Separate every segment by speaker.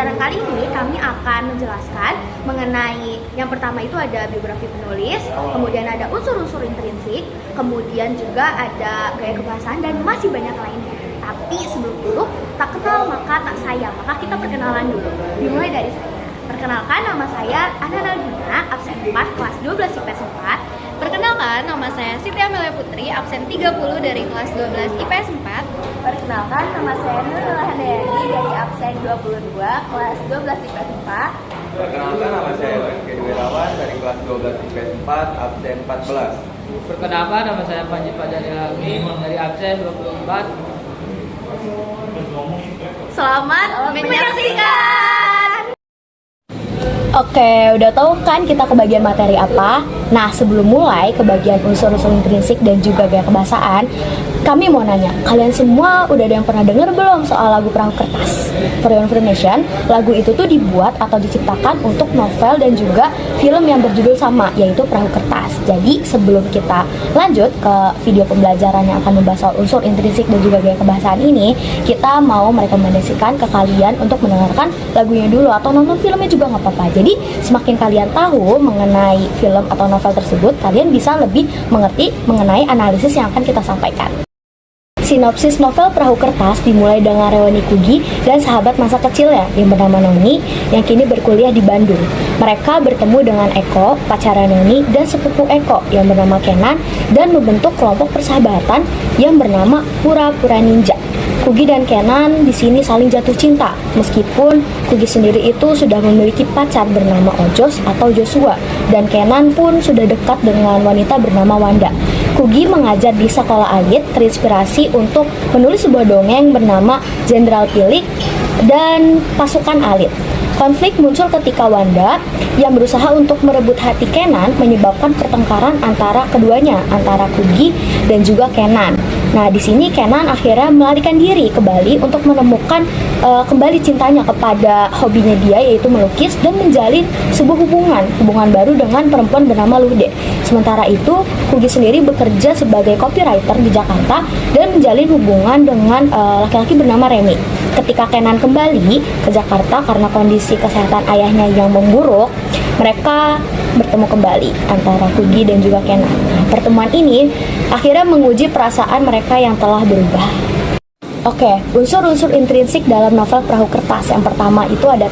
Speaker 1: pembelajaran kali ini kami akan menjelaskan mengenai yang pertama itu ada biografi penulis, kemudian ada unsur-unsur intrinsik, kemudian juga ada gaya kebahasaan dan masih banyak lainnya. Tapi sebelum dulu, tak kenal maka tak sayang, maka kita perkenalan dulu. Dimulai dari saya. Perkenalkan, nama saya Ana Naldina, absen 4 kelas 12 IPS 4.
Speaker 2: Perkenalkan, nama saya Siti Amelia Putri, absen 30 dari kelas 12 IPS 4.
Speaker 3: Perkenalkan, nama saya Nurul Handayani dari absen 22 kelas 12 IPS 4.
Speaker 4: Perkenalkan, nama saya Kedi Wirawan dari kelas 12 IPS 4, absen 14.
Speaker 5: Perkenalkan, nama saya Panji Fajari Lami dari absen 24.
Speaker 2: Selamat menyaksikan!
Speaker 1: Oke, udah tahu kan kita ke bagian materi apa? Nah, sebelum mulai ke bagian unsur-unsur intrinsik dan juga gaya kebahasaan, kami mau nanya, kalian semua udah ada yang pernah dengar belum soal lagu Perahu Kertas? For your information, lagu itu tuh dibuat atau diciptakan untuk novel dan juga film yang berjudul sama, yaitu Perahu Kertas. Jadi, sebelum kita lanjut ke video pembelajaran yang akan membahas soal unsur intrinsik dan juga gaya kebahasaan ini, kita mau merekomendasikan ke kalian untuk mendengarkan lagunya dulu atau nonton filmnya juga nggak apa-apa. Jadi, semakin kalian tahu mengenai film atau novel tersebut, kalian bisa lebih mengerti mengenai analisis yang akan kita sampaikan. Sinopsis novel Perahu Kertas dimulai dengan Rewani Kugi dan sahabat masa kecilnya yang bernama Noni yang kini berkuliah di Bandung. Mereka bertemu dengan Eko, pacarnya Noni, dan sepupu Eko yang bernama Kenan dan membentuk kelompok persahabatan yang bernama Pura-Pura Ninja. Kugi dan Kenan di sini saling jatuh cinta, meskipun Kugi sendiri itu sudah memiliki pacar bernama Ojos atau Joshua, dan Kenan pun sudah dekat dengan wanita bernama Wanda. Kugi mengajar di sekolah alit, terinspirasi untuk menulis sebuah dongeng bernama Jenderal Pilik dan Pasukan Alit. Konflik muncul ketika Wanda yang berusaha untuk merebut hati Kenan menyebabkan pertengkaran antara keduanya, antara Kugi dan juga Kenan. Nah, di sini Kenan akhirnya melarikan diri ke Bali untuk menemukan kembali cintanya kepada hobinya dia, yaitu melukis, dan menjalin sebuah hubungan baru dengan perempuan bernama Lude. Sementara itu, Kugi sendiri bekerja sebagai copywriter di Jakarta dan menjalin hubungan dengan laki-laki bernama Remy. Ketika Kenan kembali ke Jakarta karena kondisi kesehatan ayahnya yang memburuk, mereka bertemu kembali antara Kugi dan juga Kenan. Pertemuan ini akhirnya menguji perasaan mereka yang telah berubah. Oke, unsur-unsur intrinsik dalam novel Perahu Kertas. Yang pertama itu ada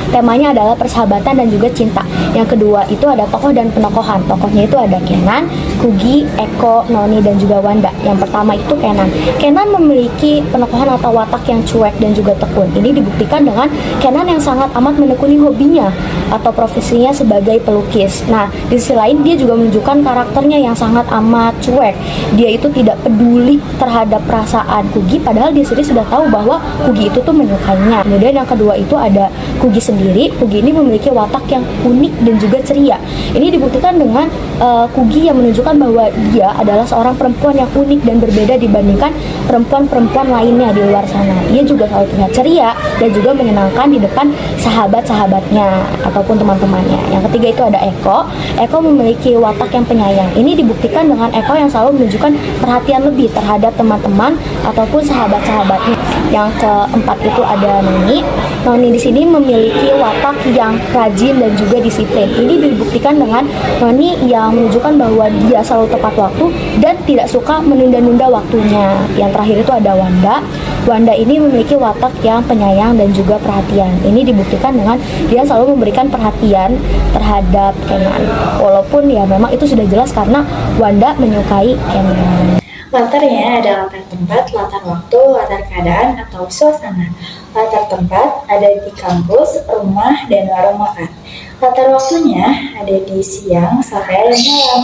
Speaker 1: temanya adalah persahabatan dan juga cinta. Yang kedua itu ada tokoh dan penokohan. Tokohnya itu ada Kenan, Kugi, Eko, Noni, dan juga Wanda. Yang pertama itu Kenan. Kenan memiliki penokohan atau watak yang cuek dan juga tekun. Ini dibuktikan dengan Kenan yang sangat amat menekuni hobinya atau profesinya sebagai pelukis. Nah, di sisi lain dia juga menunjukkan karakternya yang sangat amat cuek. Dia itu tidak peduli terhadap perasaan Kugi, padahal dia sendiri sudah tahu bahwa Kugi itu tuh menyukainya. Kemudian yang kedua itu ada Kugi sendiri. Kugi ini memiliki watak yang unik dan juga ceria. Ini dibuktikan dengan Kugi yang menunjukkan bahwa dia adalah seorang perempuan yang unik dan berbeda dibandingkan perempuan-perempuan lainnya di luar sana. Ia juga selalu terlihat ceria dan juga menyenangkan di depan sahabat-sahabatnya ataupun teman-temannya. Yang ketiga itu ada Eko. Eko memiliki watak yang penyayang. Ini dibuktikan dengan Eko yang selalu menunjukkan perhatian lebih terhadap teman-teman ataupun sahabatnya. Yang keempat itu ada Noni. Noni di sini memiliki watak yang rajin dan juga disiplin. Ini dibuktikan dengan Noni yang menunjukkan bahwa dia selalu tepat waktu dan tidak suka menunda-nunda waktunya. Yang terakhir itu ada Wanda. Wanda ini memiliki watak yang penyayang dan juga perhatian. Ini dibuktikan dengan dia selalu memberikan perhatian terhadap Kenan. Walaupun ya memang itu sudah jelas karena Wanda menyukai Kenan.
Speaker 3: Latarnya ada latar tempat, latar waktu, latar keadaan, atau suasana. Latar tempat ada di kampus, rumah, dan warung makan. Latar waktunya ada di siang, sore, dan malam.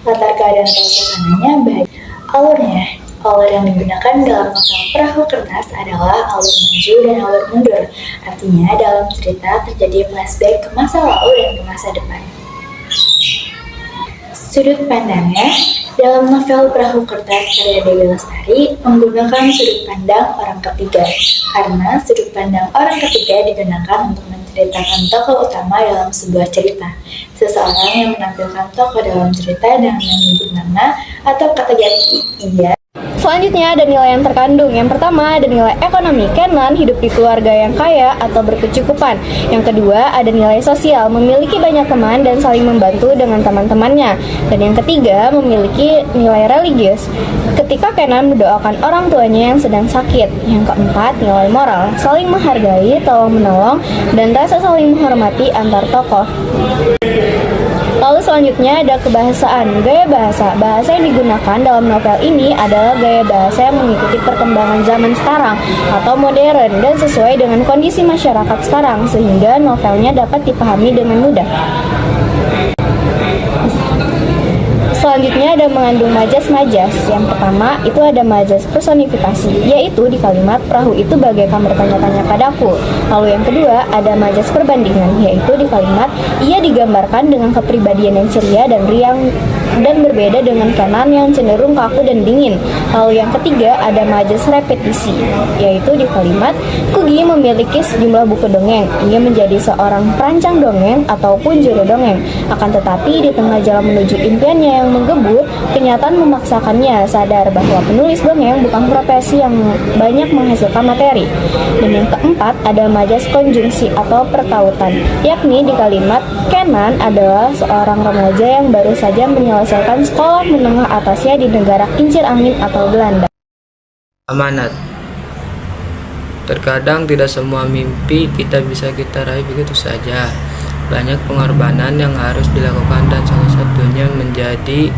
Speaker 3: Latar keadaan atau suasananya baik. Alur yang digunakan dalam novel Perahu Kertas adalah alur maju dan alur mundur. Artinya dalam cerita terjadi flashback ke masa lalu dan ke masa depan. Sudut pandangnya, dalam novel Perahu Kertas karya Dewi Lestari menggunakan sudut pandang orang ketiga, karena sudut pandang orang ketiga digunakan untuk menceritakan tokoh utama dalam sebuah cerita. Seseorang yang menampilkan tokoh dalam cerita dengan menyebut nama atau kata ganti.
Speaker 1: Selanjutnya ada nilai yang terkandung. Yang pertama ada nilai ekonomi. Kenan hidup di keluarga yang kaya atau berkecukupan. Yang kedua ada nilai sosial, memiliki banyak teman dan saling membantu dengan teman-temannya. Dan yang ketiga memiliki nilai religius, ketika Kenan mendoakan orang tuanya yang sedang sakit. Yang keempat nilai moral, saling menghargai, tolong menolong, dan rasa saling menghormati antar tokoh. Lalu selanjutnya ada kebahasaan, gaya bahasa. Bahasa yang digunakan dalam novel ini adalah gaya bahasa yang mengikuti perkembangan zaman sekarang atau modern dan sesuai dengan kondisi masyarakat sekarang sehingga novelnya dapat dipahami dengan mudah. Selanjutnya ada mengandung majas-majas. Yang pertama itu ada majas personifikasi, yaitu di kalimat perahu itu bagaikan bertanya-tanya padaku. Lalu yang kedua ada majas perbandingan, yaitu di kalimat ia digambarkan dengan kepribadian yang ceria dan riang dan berbeda dengan Kenan yang cenderung kaku dan dingin. Lalu yang ketiga ada majas repetisi, yaitu di kalimat Kugi memiliki sejumlah buku dongeng. Ia menjadi seorang perancang dongeng ataupun juru dongeng. Akan tetapi di tengah jalan menuju impiannya yang menggebu, kenyataan memaksakannya sadar bahwa penulis dongeng bukan profesi yang banyak menghasilkan materi. Dan yang keempat ada majas konjungsi atau pertautan, yakni di kalimat Kenan adalah seorang remaja yang baru saja menyelesaikan sekolah menengah atasnya di negara kincir angin atau Belanda.
Speaker 6: Amanat. Terkadang tidak semua mimpi kita bisa kita raih begitu saja. Banyak pengorbanan yang harus dilakukan dan salah satunya menjadi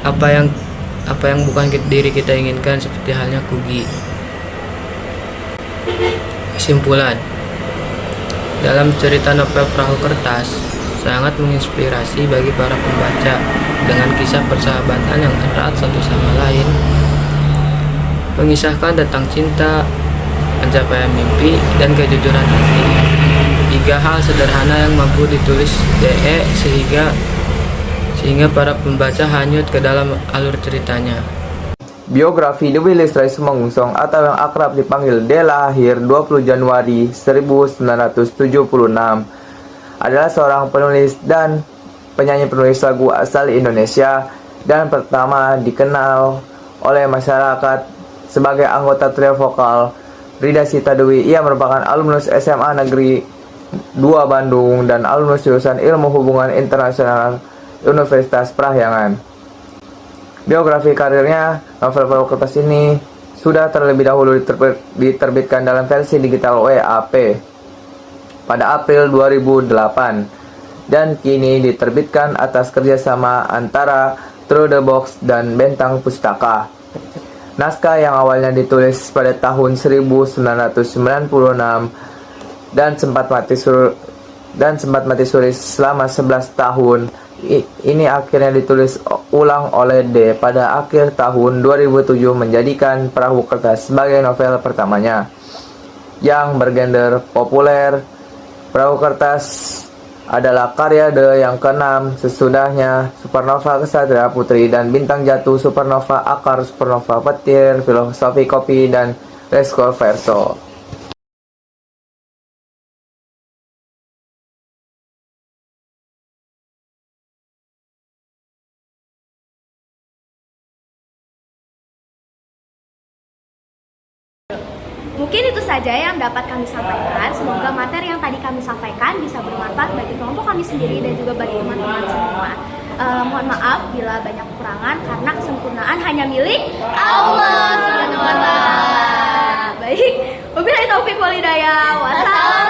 Speaker 6: apa yang bukan diri kita inginkan, seperti halnya Kugi. Kesimpulan, dalam cerita novel Perahu Kertas sangat menginspirasi bagi para pembaca dengan kisah persahabatan yang erat satu sama lain, mengisahkan tentang cinta, pencapaian mimpi, dan kejujuran hati. 3 hal sederhana yang mampu ditulis DE sehingga para pembaca hanyut ke dalam alur ceritanya.
Speaker 4: Biografi Dewi Lestari Sumangungsong atau yang akrab dipanggil D lahir 20 Januari 1976. Adalah seorang penulis dan penyanyi penulis lagu asal Indonesia dan pertama dikenal oleh masyarakat sebagai anggota trio vokal Rida Sita Dewi. Ia merupakan alumnus SMA Negeri 2 Bandung dan alumnus jurusan Ilmu Hubungan Internasional Universitas Parahyangan. Biografi karirnya, novel Perahu Kertas ini sudah terlebih dahulu diterbitkan dalam versi digital WAP pada April 2008 dan kini diterbitkan atas kerjasama antara Through the Box dan Bentang Pustaka. Naskah yang awalnya ditulis pada tahun 1996 dan sempat mati suri selama 11 tahun, ini akhirnya ditulis ulang oleh D pada akhir tahun 2007, menjadikan Perahu Kertas sebagai novel pertamanya yang bergenre populer. Perahu Kertas adalah karya D yang ke-6 sesudahnya Supernova Kesatria Putri dan Bintang Jatuh, Supernova Akar, Supernova Petir, Filosofi Kopi, dan Resco Verso.
Speaker 2: Mungkin itu saja yang dapat kami sampaikan. Semoga materi yang tadi kami sampaikan bisa bermanfaat bagi kelompok kami sendiri dan juga bagi teman-teman semua. Mohon maaf bila banyak kekurangan karena kesempurnaan hanya milik Allah Subhanahu wa Ta'ala. Baik, wabillahi taufiq wal hidayah. Wassalam.